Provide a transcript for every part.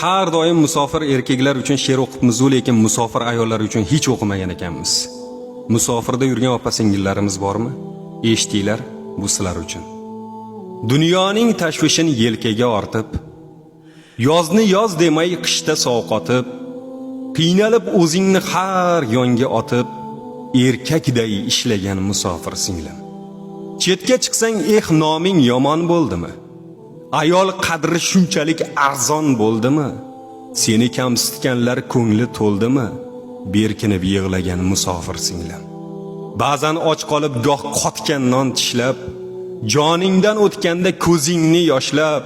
Har doim musofir erkaklar uchun she'r o'qibmiz-ku, lekin musofir ayollar uchun hech o'qimagan ekanmiz. Musofirda yurgan opa-singillarimiz bormi? Eshitinglar, bu sizlar uchun. Dunyoning tashvishini yelkaga ortib, yozni yoz demay qishda sovqotib, qiynalib o'zingni har yonga otib, erkakday ishlagan musofir singlim. Chetga chiqsang noming yomon bo'ldimi? Ayol qadri shunchalik arzon bo'ldimi? Seni kamsitganlar ko'ngli to'ldimi? Berkinib yig'lagan musofir singlim. Ba'zan och qolib goh qotgan non tishlab, joningdan o'tganda ko'zingni yoshlab,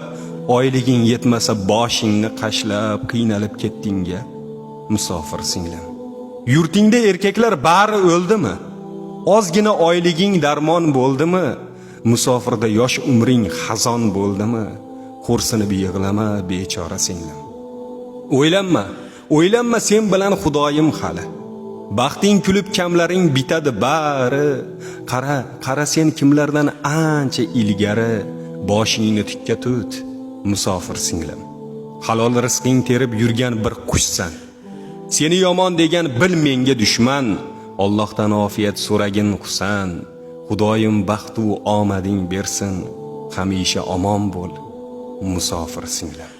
oyliging yetmasa boshingni qashlab qiynalib ketdingga musofir singlim. Yurtingda erkaklar bari o'ldimi? Ozgina oyliging darmon bo'ldimi? Musofirda yosh umring xazon bo'ldimi? Xo'rsinib yig'lama bechora singlim. O'ylanma sen bilan Xudoyim hali. Baxting kulib kamlaring bitadi bari. Qara sen kimlardan ancha ilgari, boshingni tikka tut musofir singlim. Halol rizqing terib yurgan bir qushsan. Seni yomon degan bil menga dushman. Allohdan ofiyat so'ragin Husan. Xudoyim baxt va omading bersin. Hamisha omon bo'l musofir singlim.